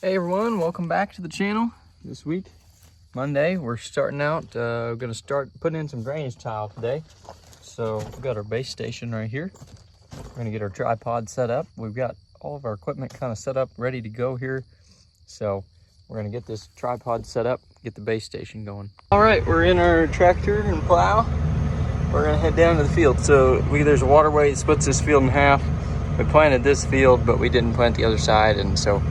Hey everyone, welcome back to the channel. This week, Monday, we're starting out, we're gonna start putting in some drainage tile today. So we've got our base station right here. We're gonna get our tripod set up. We've got all of our equipment kind of set up, ready to go here. So we're gonna get this tripod set up, get the base station going. All right, we're in our tractor and plow. We're gonna head down to the field. So there's a waterway that splits this field in half. We planted this field, but we didn't plant the other side, and so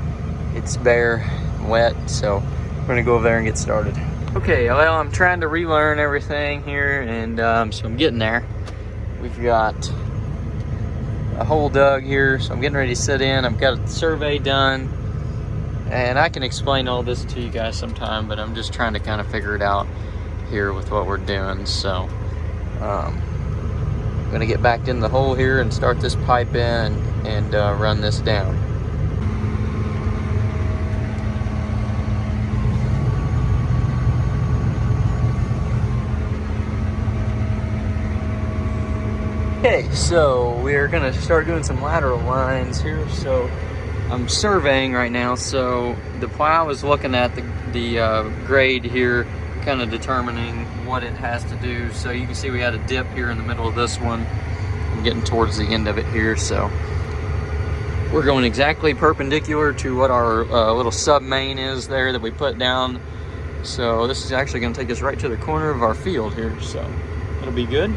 it's bare and wet, so we're gonna go over there and get started. Okay, well, I'm trying to relearn everything here, and so I'm getting there. We've got a hole dug here, so I'm getting ready to sit in. I've got a survey done, and I can explain all this to you guys sometime, but I'm just trying to kind of figure it out here with what we're doing. So I'm gonna get back in the hole here and start this pipe in and run this down. Okay, so we're gonna start doing some lateral lines here. So I'm surveying right now. So the plow is looking at the grade here, kind of determining what it has to do. So you can see we had a dip here in the middle of this one. I'm getting towards the end of it here. So we're going exactly perpendicular to what our little sub main is there that we put down. So this is actually gonna take us right to the corner of our field here. So it'll be good.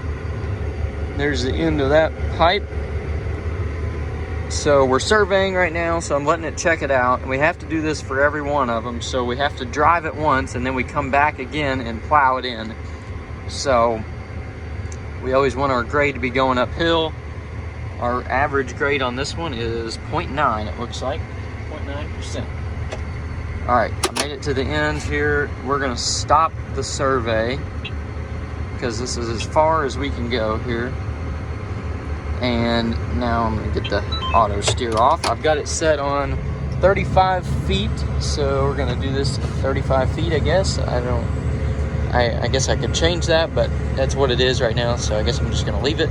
There's the end of that pipe. So we're surveying right now, so I'm letting it check it out. And we have to do this for every one of them. So we have to drive it once and then we come back again and plow it in. So we always want our grade to be going uphill. Our average grade on this one is 0.9, it looks like, 0.9%. All right, I made it to the end here. We're gonna stop the survey because this is as far as we can go here. And now I'm gonna get the auto steer off. I've got it set on 35 feet, so we're gonna do this at 35 feet, I guess. I guess I could change that, but that's what it is right now, so I guess I'm just gonna leave it.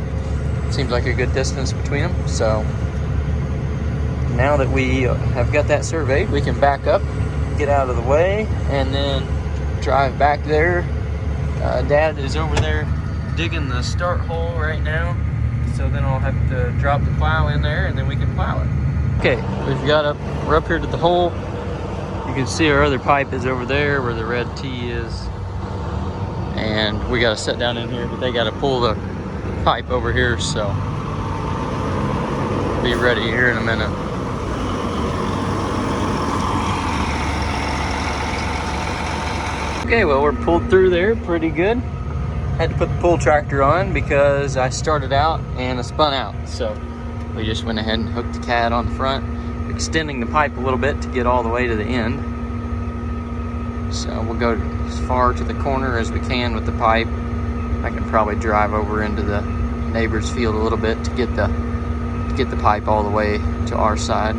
Seems like a good distance between them. So now that we have got that surveyed, we can back up, get out of the way, and then drive back there. Dad is over there digging the start hole right now. So then I'll have to drop the plow in there and then we can plow it. Okay, we're up here to the hole. You can see our other pipe is over there where the red T is. And we gotta set down in here, but they gotta pull the pipe over here, so be ready here in a minute. Okay, well, we're pulled through there pretty good. Had to put the pull tractor on because I started out and I spun out. So we just went ahead and hooked the cat on the front, extending the pipe a little bit to get all the way to the end. So we'll go as far to the corner as we can with the pipe. I can probably drive over into the neighbor's field a little bit to get the pipe all the way to our side.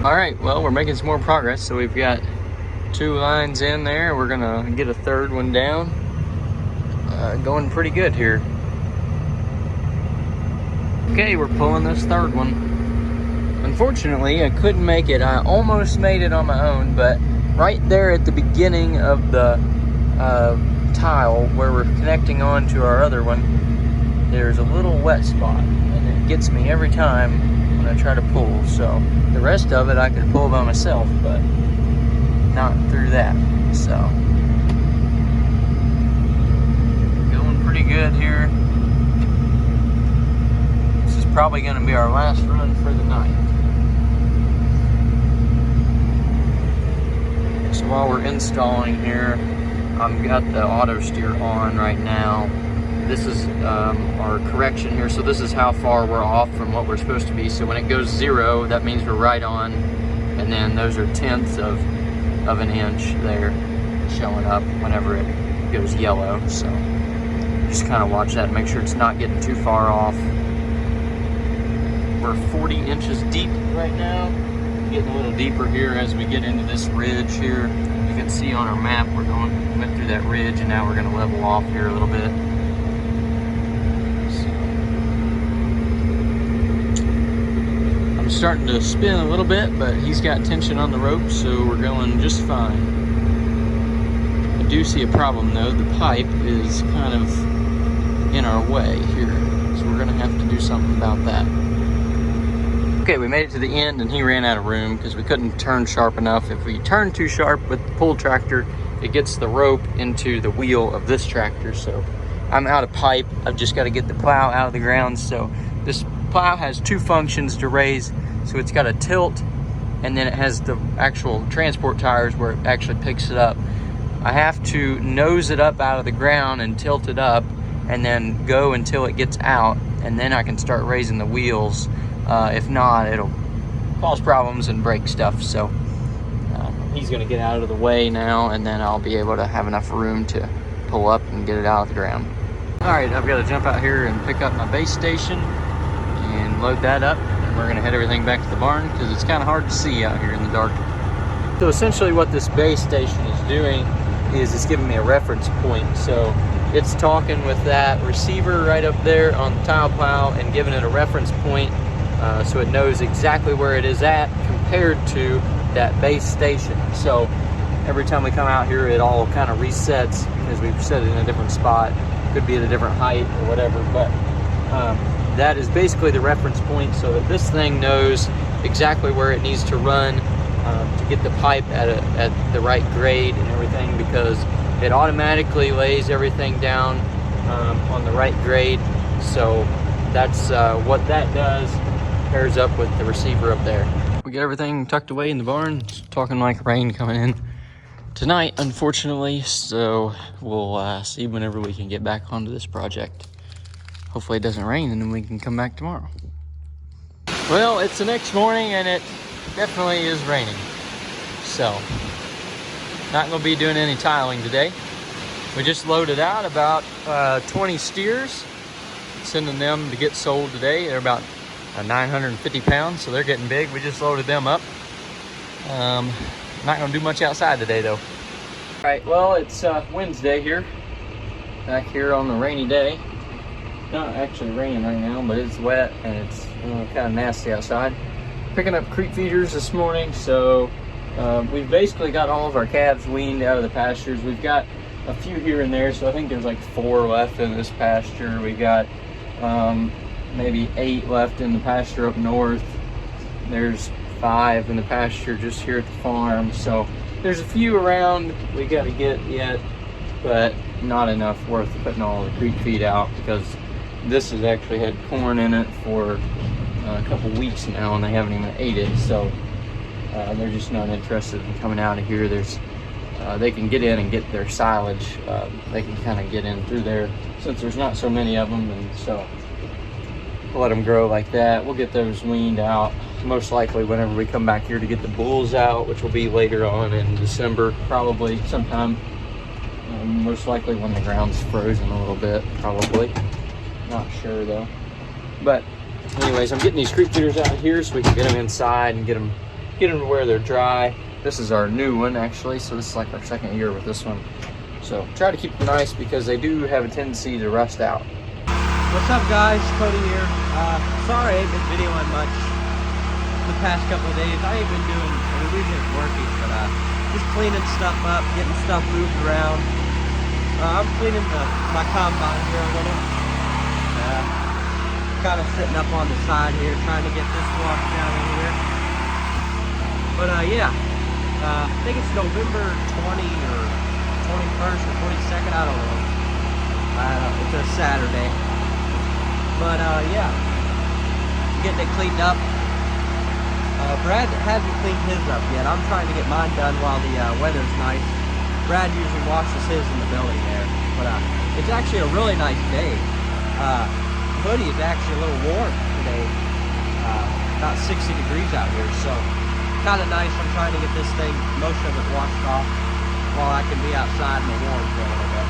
All right, well, we're making some more progress. So we've got 2 lines in there. We're gonna get a third one down. Going pretty good here. Okay, we're pulling this third one. Unfortunately, I couldn't make it. I almost made it on my own, but right there at the beginning of the tile where we're connecting on to our other one, there's a little wet spot, and it gets me every time when I try to pull. So the rest of it I could pull by myself, but not through that. So going pretty good here. This is probably going to be our last run for the night. So while we're installing here, I've got the auto steer on right now. This is our correction here. So this is how far we're off from what we're supposed to be. So when it goes 0, that means we're right on, and then those are tenths of an inch there showing up whenever it goes yellow. So just kind of watch that and make sure it's not getting too far off. We're 40 inches deep right now. Getting a little deeper here as we get into this ridge here. You can see on our map we went through that ridge, and now we're going to level off here a little bit. So I'm starting to spin a little bit, but he's got tension on the rope, so we're going just fine. I do see a problem though. The pipe is kind of in our way here, so we're gonna have to do something about that. Okay, we made it to the end and he ran out of room because we couldn't turn sharp enough. If we turn too sharp with the pull tractor, it gets the rope into the wheel of this tractor. So I'm out of pipe. I've just got to get the plow out of the ground. So this plow has two functions to raise. So it's got a tilt, and then it has the actual transport tires where it actually picks it up. I have to nose it up out of the ground and tilt it up, and then go until it gets out, and then I can start raising the wheels. If not, it'll cause problems and break stuff. So he's gonna get out of the way now, and then I'll be able to have enough room to pull up and get it out of the ground. All right, I've got to jump out here and pick up my base station and load that up. And we're gonna head everything back to the barn because it's kind of hard to see out here in the dark. So essentially what this base station is doing is it's giving me a reference point. So it's talking with that receiver right up there on the tile plow and giving it a reference point, so it knows exactly where it is at compared to that base station. So every time we come out here, it all kind of resets because we've set it in a different spot. Could be at a different height or whatever, but that is basically the reference point, so that this thing knows exactly where it needs to run to get the pipe at the right grade and everything, because it automatically lays everything down on the right grade. So that's what that does, pairs up with the receiver up there. We get everything tucked away in the barn. It's talking like rain coming in tonight, unfortunately, so we'll see whenever we can get back onto this project. Hopefully it doesn't rain, and then we can come back tomorrow. Well, it's the next morning and it definitely is raining, so not gonna be doing any tiling today. We just loaded out about 20 steers, sending them to get sold today. They're about 950 pounds, so they're getting big. We just loaded them up. Not gonna do much outside today though. All right, well, it's Wednesday here, back here on the rainy day. Not actually raining right now, but it's wet and it's kind of nasty outside. Picking up creek feeders this morning, so we've basically got all of our calves weaned out of the pastures. We've got a few here and there, so I think there's like 4 left in this pasture. We got maybe 8 left in the pasture up north. There's 5 in the pasture just here at the farm, so there's a few around we got to get yet, but not enough worth putting all the creek feed out, because this has actually had corn in it for a couple weeks now and they haven't even ate it. So they're just not interested in coming out of here. There's they can get in and get their silage. They can kind of get in through there since there's not so many of them, and so we'll let them grow like that. We'll get those weaned out most likely whenever we come back here to get the bulls out, which will be later on in December, probably sometime. Most likely when the ground's frozen a little bit, probably. Not sure though. But anyways, I'm getting these creek feeders out here so we can get them inside and get them to where they're dry. This is our new one actually, so this is like our second year with this one. So try to keep them nice because they do have a tendency to rust out. What's up guys, Cody here. Sorry I ain't been videoing much the past couple of days. I ain't been doing, we've been working, but just cleaning stuff up, getting stuff moved around. I'm cleaning my combine here a little. Kind of sitting up on the side here, trying to get this washed down in here. But yeah, I think it's November 20 or 21st or 22nd, I don't know. It's a Saturday. But yeah, getting it cleaned up. Brad hasn't cleaned his up yet. I'm trying to get mine done while the weather's nice. Brad usually washes his in the building there. But it's actually a really nice day. Hoodie is actually a little warm today. About 60 degrees out here, so kind of nice. I'm trying to get this thing, most of it washed off while I can be outside in the warm for a little bit.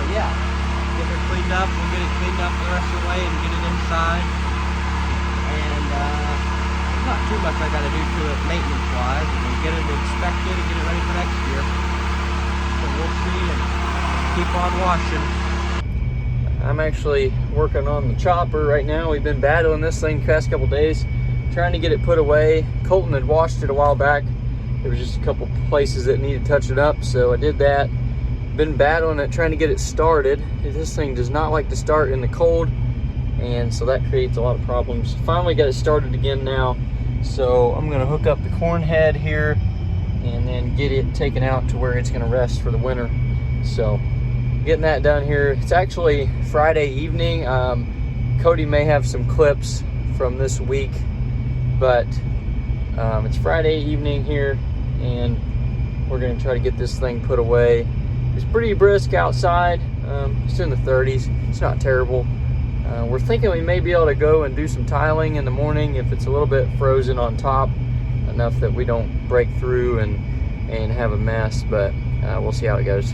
But yeah, get it cleaned up. We'll get it cleaned up the rest of the way and get it inside. And there's not too much I got to do to it maintenance-wise. We'll get it inspected and get it ready for next year. So we'll see and keep on washing. I'm actually working on the chopper right now. We've been battling this thing the past couple days, trying to get it put away. Colton had washed it a while back. There was just a couple places that needed touching up, so I did that. Been battling it, trying to get it started. This thing does not like to start in the cold, and so that creates a lot of problems. Finally got it started again now, so I'm gonna hook up the corn head here and then get it taken out to where it's gonna rest for the winter. So getting that done here. It's actually Friday evening. Cody may have some clips from this week, but it's Friday evening here, and we're gonna try to get this thing put away. It's pretty brisk outside. It's in the 30s. It's not terrible. We're thinking we may be able to go and do some tiling in the morning if it's a little bit frozen on top, enough that we don't break through and have a mess, but we'll see how it goes.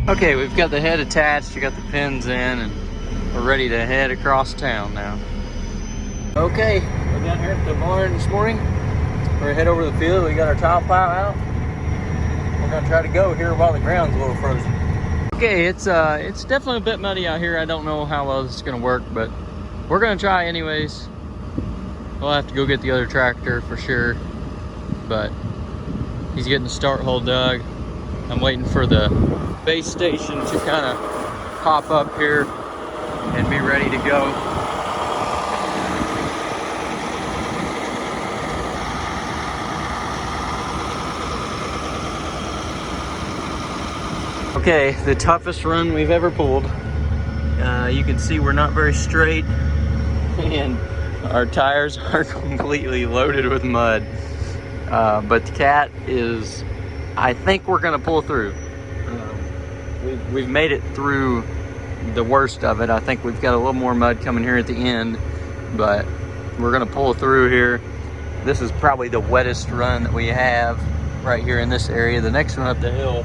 Okay, we've got the head attached, we got the pins in, and we're ready to head across town now. Okay, we're down here at the barn this morning. We're gonna head over to the field. We got our tile plow out. We're gonna try to go here while the ground's a little frozen. Okay, it's definitely a bit muddy out here. I don't know how well this is gonna work, but we're gonna try anyways. We'll have to go get the other tractor for sure, but he's getting the start hole dug. I'm waiting for the base station to kind of pop up here and be ready to go. Okay, the toughest run we've ever pulled. You can see we're not very straight, and our tires are completely loaded with mud. But the cat is, I think we're gonna pull through. We've made it through the worst of it. I think we've got a little more mud coming here at the end, but we're gonna pull through here. This is probably the wettest run that we have right here in this area. The next one up the hill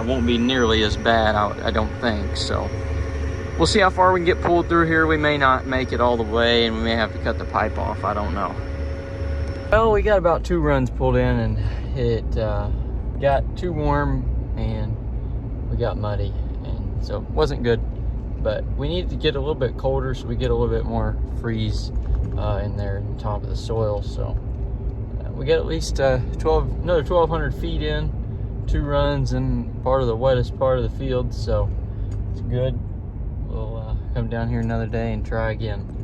won't be nearly as bad, I don't think. So we'll see how far we can get pulled through here. We may not make it all the way, and we may have to cut the pipe off. I don't know. Well, we got about 2 runs pulled in, and it got too warm and we got muddy, and so it wasn't good. But we needed to get a little bit colder so we get a little bit more freeze in there in the top of the soil. So we got at least another 1,200 feet in, 2 runs in part of the wettest part of the field, so it's good. We'll come down here another day and try again.